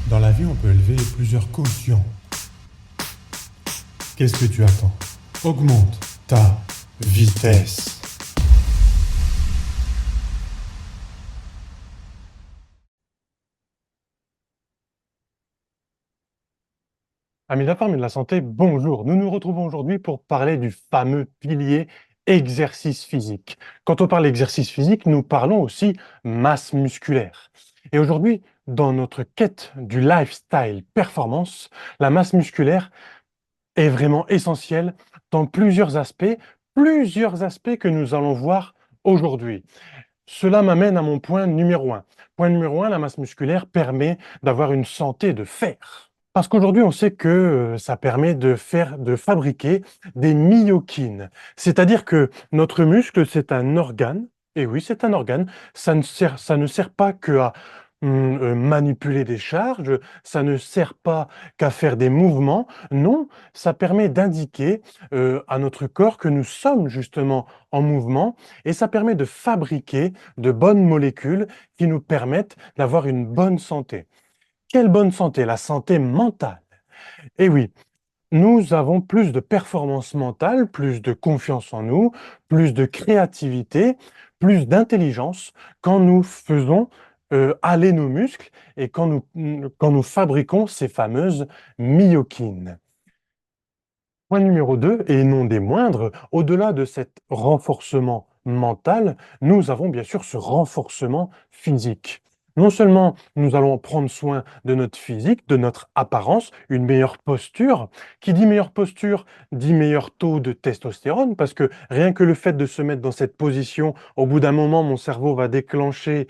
Dans la vie, on peut élever plusieurs quotients. Qu'est-ce que tu attends? Augmente ta vitesse. Amis de la forme et de la santé, bonjour. Nous nous retrouvons aujourd'hui pour parler du fameux pilier exercice physique. Quand on parle exercice physique, nous parlons aussi masse musculaire. Et aujourd'hui, dans notre quête du lifestyle performance, la masse musculaire est vraiment essentielle dans plusieurs aspects que nous allons voir aujourd'hui. Cela m'amène à mon point numéro un. Point numéro un, la masse musculaire permet d'avoir une santé de fer. Parce qu'aujourd'hui, on sait que ça permet de fabriquer des myokines. C'est-à-dire que notre muscle, c'est un organe. Et oui, c'est un organe. Ça ne sert pas qu'à manipuler des charges, ça ne sert pas qu'à faire des mouvements. Non, ça permet d'indiquer à notre corps que nous sommes justement en mouvement et ça permet de fabriquer de bonnes molécules qui nous permettent d'avoir une bonne santé. Quelle bonne santé? La santé mentale. Et oui, nous avons plus de performance mentale, plus de confiance en nous, plus de créativité, plus d'intelligence quand nous faisons aller nos muscles et quand nous fabriquons ces fameuses myokines. Point numéro 2, et non des moindres, au-delà de cet renforcement mental, nous avons bien sûr ce renforcement physique. Non seulement nous allons prendre soin de notre physique, de notre apparence, une meilleure posture. Qui dit meilleure posture dit meilleur taux de testostérone, parce que rien que le fait de se mettre dans cette position, au bout d'un moment, mon cerveau va déclencher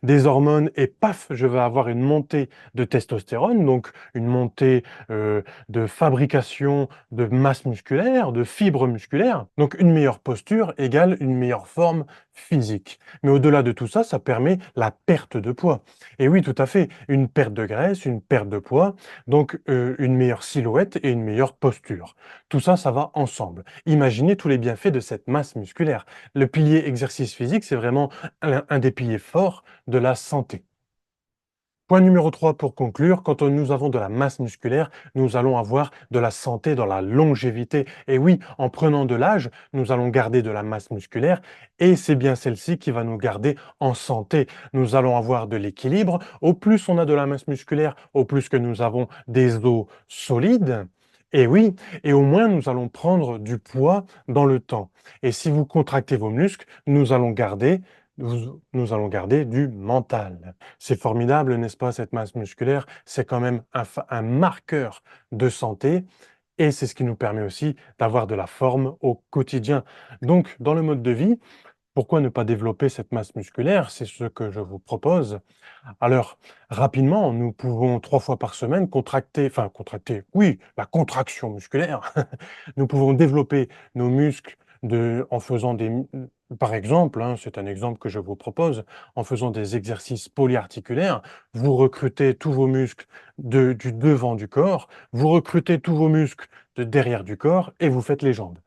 des hormones et paf, je vais avoir une montée de testostérone, donc une montée de fabrication de masse musculaire, de fibres musculaires. Donc une meilleure posture égale une meilleure forme physique. Mais au-delà de tout ça, ça permet la perte de poids. Et oui, tout à fait, une perte de graisse, une perte de poids, donc une meilleure silhouette et une meilleure posture. Tout ça, ça va ensemble. Imaginez tous les bienfaits de cette masse musculaire. Le pilier exercice physique, c'est vraiment un des piliers forts de la santé. Point numéro 3 pour conclure, quand nous avons de la masse musculaire, nous allons avoir de la santé dans la longévité. Et oui, en prenant de l'âge, nous allons garder de la masse musculaire et c'est bien celle-ci qui va nous garder en santé. Nous allons avoir de l'équilibre. Au plus on a de la masse musculaire, au plus que nous avons des os solides. Et oui, et au moins nous allons prendre du poids dans le temps. Et si vous contractez vos muscles, nous allons garder du mental. C'est formidable, n'est-ce pas, cette masse musculaire? C'est quand même un marqueur de santé et c'est ce qui nous permet aussi d'avoir de la forme au quotidien. Donc, dans le mode de vie, pourquoi ne pas développer cette masse musculaire? C'est ce que je vous propose. Alors, rapidement, nous pouvons 3 fois par semaine oui, la contraction musculaire. Nous pouvons développer nos muscles en faisant par exemple, hein, c'est un exemple que je vous propose, en faisant des exercices polyarticulaires, vous recrutez tous vos muscles du devant du corps, vous recrutez tous vos muscles de derrière du corps et vous faites les jambes.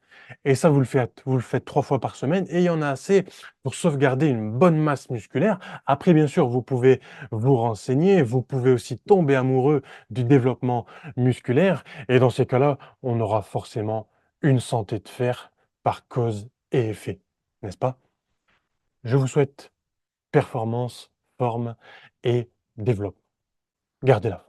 Et ça, vous le faites 3 fois par semaine et il y en a assez pour sauvegarder une bonne masse musculaire. Après, bien sûr, vous pouvez vous renseigner, vous pouvez aussi tomber amoureux du développement musculaire et dans ces cas-là, on aura forcément une santé de fer par cause et effet, n'est-ce pas? Je vous souhaite performance, forme et développement. Gardez-la.